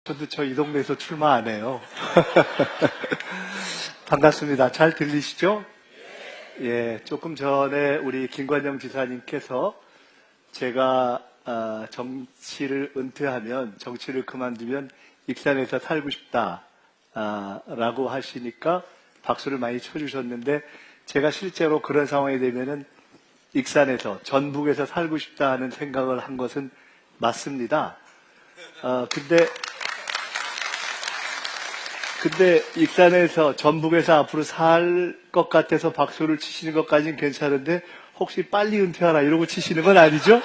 저도 저 이 동네에서 출마 안 해요. 반갑습니다. 잘 들리시죠? 예, 조금 전에 우리 김관영 지사님께서 제가 정치를 은퇴하면, 정치를 그만두면 익산에서 살고 싶다 라고 하시니까 박수를 많이 쳐주셨는데, 제가 실제로 그런 상황이 되면은 익산에서, 전북에서 살고 싶다 하는 생각을 한 것은 맞습니다. 근데 익산에서, 전북에서 앞으로 살 것 같아서 박수를 치시는 것까지는 괜찮은데 혹시 빨리 은퇴하라 이러고 치시는 건 아니죠?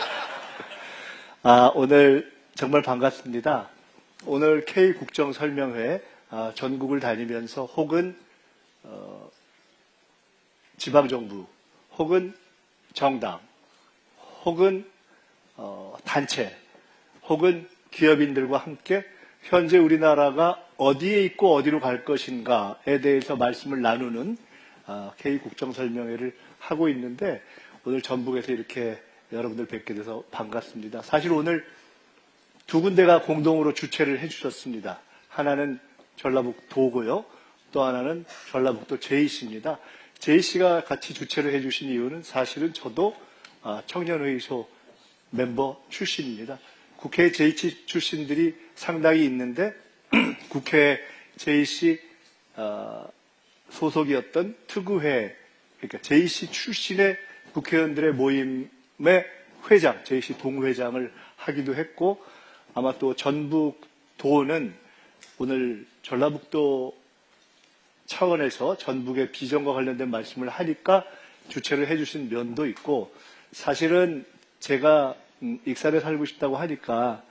오늘 정말 반갑습니다. 오늘 K국정설명회 전국을 다니면서 혹은 지방정부, 혹은 정당, 혹은 단체, 혹은 기업인들과 함께 현재 우리나라가 어디에 있고 어디로 갈 것인가에 대해서 말씀을 나누는 K국정설명회를 하고 있는데, 오늘 전북에서 이렇게 여러분들 뵙게 돼서 반갑습니다. 사실 오늘 두 군데가 공동으로 주최를 해주셨습니다. 하나는 전라북도고요. 또 하나는 전라북도 JC입니다. JC가 같이 주최를 해주신 이유는 사실은 저도 청년회의소 멤버 출신입니다. 국회 JC 출신들이 상당히 있는데 국회 JC 소속이었던 특우회, 그러니까 JC 출신의 국회의원들의 모임의 회장, JC 동회장을 하기도 했고, 아마 또 전북도는 오늘 전라북도 차원에서 전북의 비전과 관련된 말씀을 하니까 주최를 해주신 면도 있고, 사실은 제가 익산에 살고 싶다고 하니까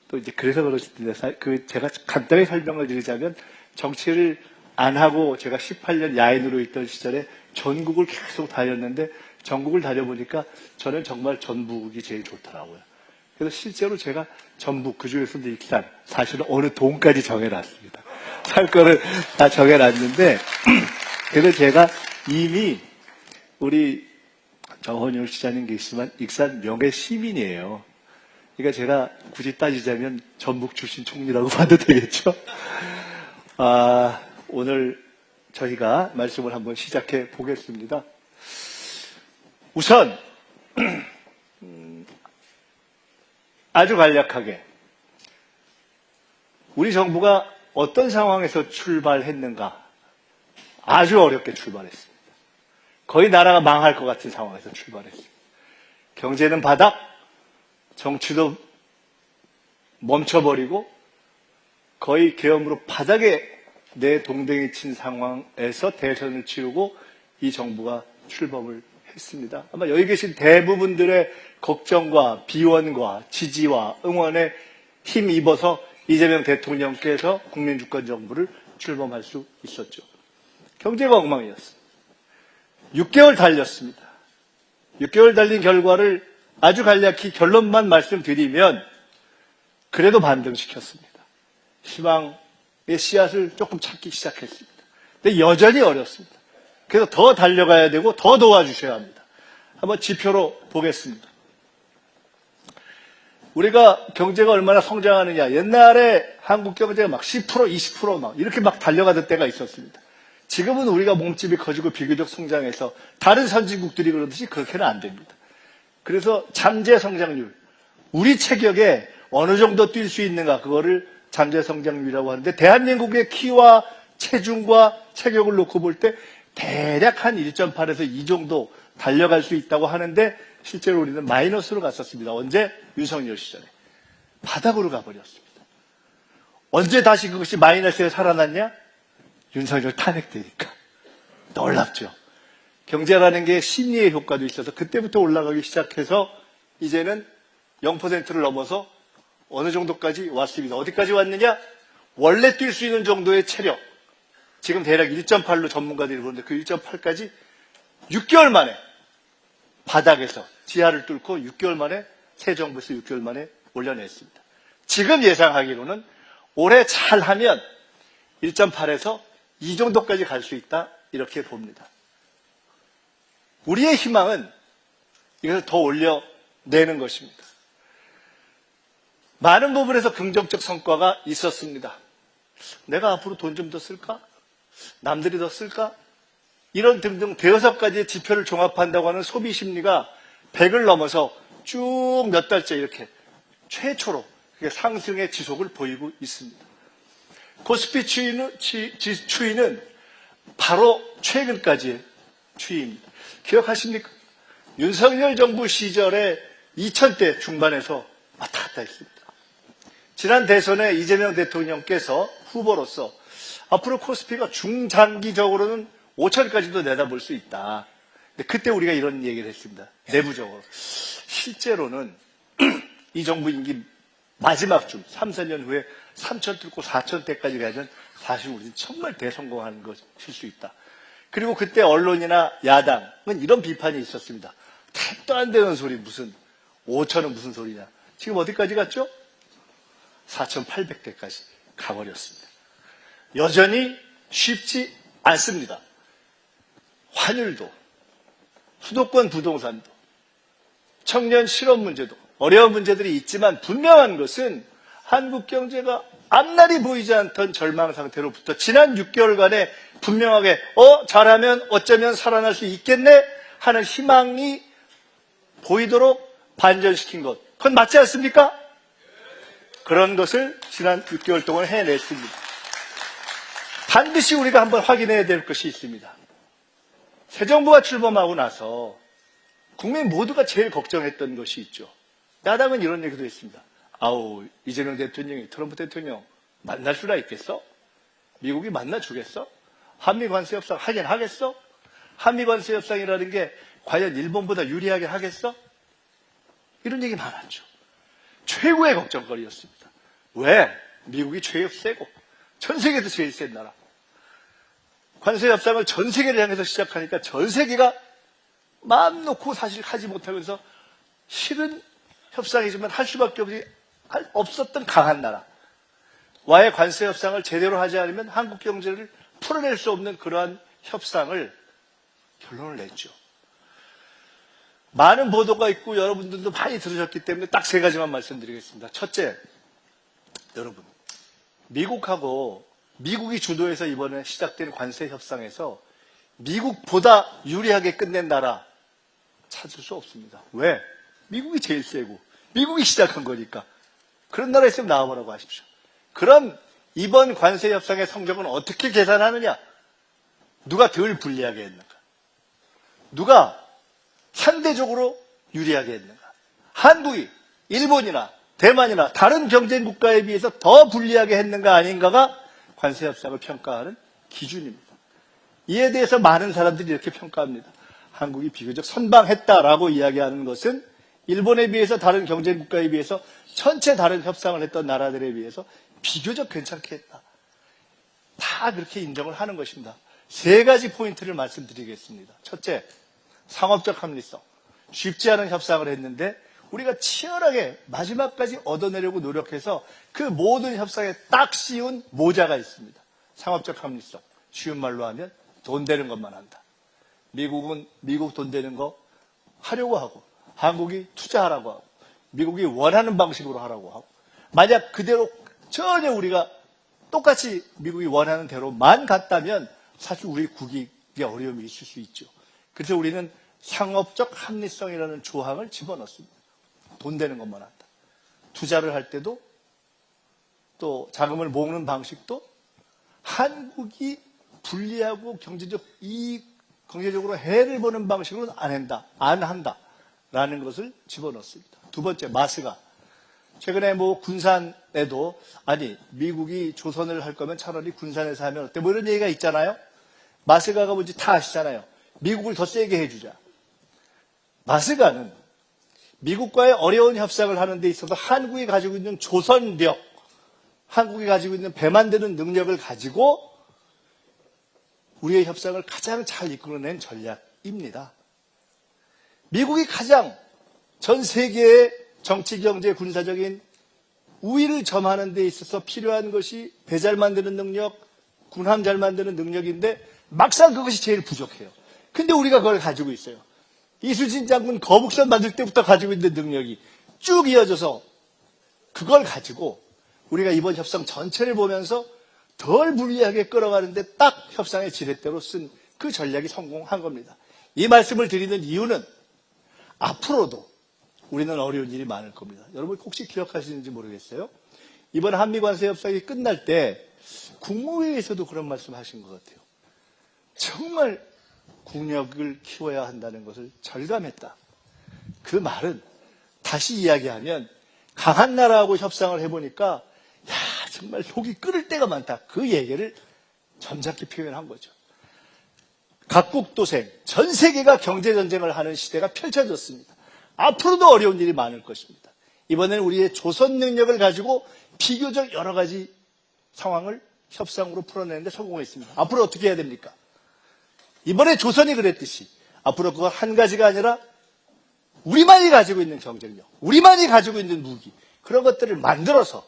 또 이제 그래서 그러실 텐데, 제가 간단히 설명을 드리자면, 정치를 안 하고 제가 18년 야인으로 있던 시절에 전국을 계속 다녔는데, 전국을 다녀보니까 저는 정말 전북이 제일 좋더라고요. 그래서 실제로 제가 전북, 그중에서도 익산, 사실은 어느 동까지 정해놨습니다. 살 거를 다 정해놨는데, 그래서 제가 이미 우리 정헌율 시장님 계시지만 익산 명예 시민이에요. 그러니까 제가 굳이 따지자면 전북 출신 총리라고 봐도 되겠죠. 오늘 저희가 말씀을 한번 시작해 보겠습니다. 우선 아주 간략하게 우리 정부가 어떤 상황에서 출발했는가? 아주 어렵게 출발했습니다. 거의 나라가 망할 것 같은 상황에서 출발했습니다. 경제는 바닥, 정치도 멈춰버리고 거의 계엄으로 바닥에 내 동댕이 친 상황에서 대선을 치르고 이 정부가 출범을 했습니다. 아마 여기 계신 대부분들의 걱정과 비원과 지지와 응원에 힘입어서 이재명 대통령께서 국민주권정부를 출범할 수 있었죠. 경제가 엉망이었습니다. 6개월 달렸습니다. 6개월 달린 결과를 아주 간략히 결론만 말씀드리면, 그래도 반등시켰습니다. 희망의 씨앗을 조금 찾기 시작했습니다. 근데 여전히 어렵습니다. 그래서 더 달려가야 되고 더 도와주셔야 합니다. 한번 지표로 보겠습니다. 우리가 경제가 얼마나 성장하느냐, 옛날에 한국 경제가 막 10%, 20% 막 이렇게 막 달려가던 때가 있었습니다. 지금은 우리가 몸집이 커지고 비교적 성장해서 다른 선진국들이 그러듯이 그렇게는 안 됩니다. 그래서 잠재 성장률, 우리 체격에 어느 정도 뛸 수 있는가, 그거를 잠재 성장률이라고 하는데, 대한민국의 키와 체중과 체격을 놓고 볼 때 대략 한 1.8에서 2 정도 달려갈 수 있다고 하는데, 실제로 우리는 마이너스로 갔었습니다. 언제? 윤석열 시절에. 바닥으로 가버렸습니다. 언제 다시 그것이 마이너스에 살아났냐? 윤석열 탄핵되니까. 놀랍죠. 경제라는 게 심리의 효과도 있어서 그때부터 올라가기 시작해서 이제는 0%를 넘어서 어느 정도까지 왔습니다. 어디까지 왔느냐? 원래 뛸 수 있는 정도의 체력. 지금 대략 1.8로 전문가들이 보는데, 그 1.8까지 6개월 만에 바닥에서 지하를 뚫고 6개월 만에, 새 정부에서 6개월 만에 올려냈습니다. 지금 예상하기로는 올해 잘하면 1.8에서 2 정도까지 갈 수 있다, 이렇게 봅니다. 우리의 희망은 이것을 더 올려내는 것입니다. 많은 부분에서 긍정적 성과가 있었습니다. 내가 앞으로 돈 좀 더 쓸까? 남들이 더 쓸까? 이런 등등 대여섯 가지의 지표를 종합한다고 하는 소비 심리가 100을 넘어서 쭉 몇 달째 이렇게 최초로 상승의 지속을 보이고 있습니다. 코스피 추이는 바로 최근까지의 추이입니다. 기억하십니까? 윤석열 정부 시절에 2000대 중반에서 왔다 갔다 했습니다. 지난 대선에 이재명 대통령께서 후보로서 앞으로 코스피가 중장기적으로는 5천까지도 내다볼 수 있다. 근데 그때 우리가 이런 얘기를 했습니다. 내부적으로. 실제로는 이 정부 임기 마지막 중 3, 4년 후에 3천 뚫고 4천대까지 가면 사실 우리는 정말 대성공하는 것일 수 있다. 그리고 그때 언론이나 야당은 이런 비판이 있었습니다. 택도 안 되는 소리 무슨 5천은 무슨 소리냐. 지금 어디까지 갔죠? 4,800대까지 가버렸습니다. 여전히 쉽지 않습니다. 환율도, 수도권 부동산도, 청년 실업 문제도 어려운 문제들이 있지만 분명한 것은 한국 경제가 앞날이 보이지 않던 절망 상태로부터 지난 6개월간에 분명하게 잘하면 어쩌면 살아날 수 있겠네 하는 희망이 보이도록 반전시킨 것. 그건 맞지 않습니까? 그런 것을 지난 6개월 동안 해냈습니다. 반드시 우리가 한번 확인해야 될 것이 있습니다. 새 정부가 출범하고 나서 국민 모두가 제일 걱정했던 것이 있죠. 야당은 이런 얘기도 했습니다. 아우, 이재명 대통령이 트럼프 대통령 만날 수나 있겠어? 미국이 만나주겠어? 한미관세 협상 하긴 하겠어? 한미관세 협상이라는 게 과연 일본보다 유리하게 하겠어? 이런 얘기 많았죠. 최고의 걱정거리였습니다. 왜? 미국이 제일 세고 전 세계에서 제일 센 나라. 관세 협상을 전 세계를 향해서 시작하니까 전 세계가 마음 놓고 사실 하지 못하면서 싫은 협상이지만 할 수밖에 없었던 강한 나라. 와의 관세 협상을 제대로 하지 않으면 한국 경제를 풀어낼 수 없는 그러한 협상을 결론을 냈죠. 많은 보도가 있고 여러분들도 많이 들으셨기 때문에 딱 세 가지만 말씀드리겠습니다. 첫째, 여러분, 미국이 주도해서 이번에 시작된 관세 협상에서 미국보다 유리하게 끝낸 나라 찾을 수 없습니다. 왜? 미국이 제일 세고 미국이 시작한 거니까. 그런 나라 있으면 나와보라고 하십시오. 그럼 이번 관세 협상의 성적은 어떻게 계산하느냐? 누가 덜 불리하게 했는가? 누가 상대적으로 유리하게 했는가? 한국이 일본이나 대만이나 다른 경쟁 국가에 비해서 더 불리하게 했는가 아닌가가 관세 협상을 평가하는 기준입니다. 이에 대해서 많은 사람들이 이렇게 평가합니다. 한국이 비교적 선방했다라고 이야기하는 것은 일본에 비해서 다른 경쟁 국가에 비해서 전체 다른 협상을 했던 나라들에 비해서 비교적 괜찮게 했다. 다 그렇게 인정을 하는 것입니다. 세 가지 포인트를 말씀드리겠습니다. 첫째, 상업적 합리성. 쉽지 않은 협상을 했는데 우리가 치열하게 마지막까지 얻어내려고 노력해서 그 모든 협상에 딱 씌운 모자가 있습니다. 상업적 합리성. 쉬운 말로 하면 돈 되는 것만 한다. 미국은 미국 돈 되는 거 하려고 하고 한국이 투자하라고 하고 미국이 원하는 방식으로 하라고 하고 만약 그대로 전혀 우리가 똑같이 미국이 원하는 대로만 갔다면 사실 우리 국익에 어려움이 있을 수 있죠. 그래서 우리는 상업적 합리성이라는 조항을 집어넣습니다. 돈 되는 것만 한다. 투자를 할 때도 또 자금을 모으는 방식도 한국이 불리하고 경제적으로 해를 보는 방식으로는 안 한다라는 것을 집어넣습니다. 두 번째, 마스가. 최근에 군산에도 미국이 조선을 할 거면 차라리 군산에서 하면 어때? 이런 얘기가 있잖아요. 마스가가 뭔지 다 아시잖아요. 미국을 더 세게 해주자. 마스가는 미국과의 어려운 협상을 하는 데 있어서 한국이 가지고 있는 조선력, 한국이 가지고 있는 배 만드는 능력을 가지고 우리의 협상을 가장 잘 이끌어낸 전략입니다. 미국이 가장 전 세계의 정치, 경제, 군사적인 우위를 점하는 데 있어서 필요한 것이 배 잘 만드는 능력, 군함 잘 만드는 능력인데 막상 그것이 제일 부족해요. 근데 우리가 그걸 가지고 있어요. 이수진 장군 거북선 만들 때부터 가지고 있는 능력이 쭉 이어져서 그걸 가지고 우리가 이번 협상 전체를 보면서 덜 불리하게 끌어가는데 딱 협상의 지렛대로 쓴 그 전략이 성공한 겁니다. 이 말씀을 드리는 이유는 앞으로도 우리는 어려운 일이 많을 겁니다. 여러분 혹시 기억하시는지 모르겠어요. 이번 한미관세 협상이 끝날 때 국무회의에서도 그런 말씀 하신 것 같아요. 정말 국력을 키워야 한다는 것을 절감했다. 그 말은 다시 이야기하면 강한 나라하고 협상을 해보니까 야 정말 속이 끓을 때가 많다. 그 얘기를 점잖게 표현한 거죠. 각국 도생, 전 세계가 경제전쟁을 하는 시대가 펼쳐졌습니다. 앞으로도 어려운 일이 많을 것입니다. 이번에는 우리의 조선 능력을 가지고 비교적 여러 가지 상황을 협상으로 풀어내는데 성공했습니다. 앞으로 어떻게 해야 됩니까? 이번에 조선이 그랬듯이 앞으로 그거 한 가지가 아니라 우리만이 가지고 있는 경쟁력, 우리만이 가지고 있는 무기, 그런 것들을 만들어서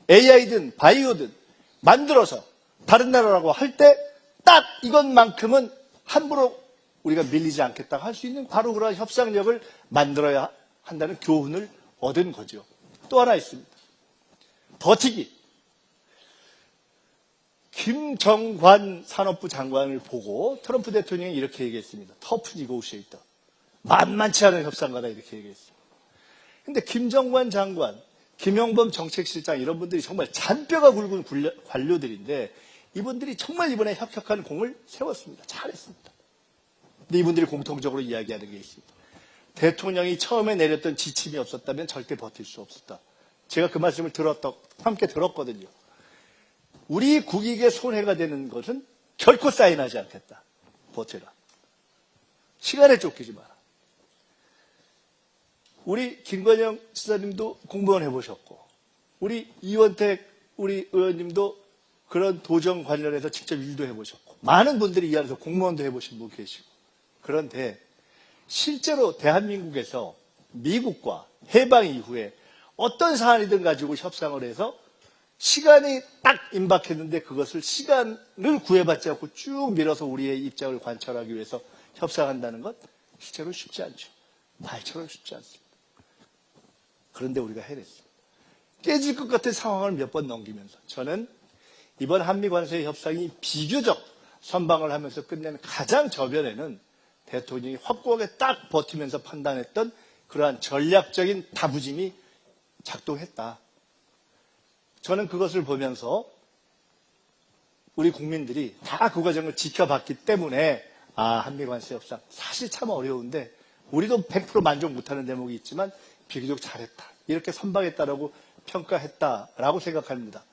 AI든 바이오든 만들어서 다른 나라라고 할 때 딱 이것만큼은 함부로 우리가 밀리지 않겠다 할 수 있는 바로 그런 협상력을 만들어야 한다는 교훈을 얻은 거죠. 또 하나 있습니다. 버티기. 김정관 산업부 장관을 보고 트럼프 대통령이 이렇게 얘기했습니다. 터프 니고시에이터. 만만치 않은 협상가다 이렇게 얘기했습니다. 근데 김정관 장관, 김영범 정책실장 이런 분들이 정말 잔뼈가 굵은 관료들인데 이분들이 정말 이번에 혁혁한 공을 세웠습니다. 잘했습니다. 근데 이분들이 공통적으로 이야기하는 게 있습니다. 대통령이 처음에 내렸던 지침이 없었다면 절대 버틸 수 없었다. 제가 그 말씀을 함께 들었거든요. 우리 국익에 손해가 되는 것은 결코 사인하지 않겠다. 버텨라. 시간에 쫓기지 마라. 우리 김건영 지사님도 공무원 해보셨고 우리 이원택 우리 의원님도 그런 도정 관련해서 직접 일도 해보셨고 많은 분들이 이 안에서 공무원도 해보신 분 계시고 그런데 실제로 대한민국에서 미국과 해방 이후에 어떤 사안이든 가지고 협상을 해서 시간이 딱 임박했는데 그것을 시간을 구애받지 않고 쭉 밀어서 우리의 입장을 관철하기 위해서 협상한다는 것 실제로 쉽지 않죠. 말처럼 쉽지 않습니다. 그런데 우리가 해냈습니다. 깨질 것 같은 상황을 몇 번 넘기면서 저는 이번 한미관세 협상이 비교적 선방을 하면서 끝낸 가장 저변에는 대통령이 확고하게 딱 버티면서 판단했던 그러한 전략적인 다부짐이 작동했다. 저는 그것을 보면서 우리 국민들이 다 그 과정을 지켜봤기 때문에 한미관세 협상 사실 참 어려운데 우리도 100% 만족 못하는 대목이 있지만 비교적 잘했다. 이렇게 선방했다라고 평가했다라고 생각합니다.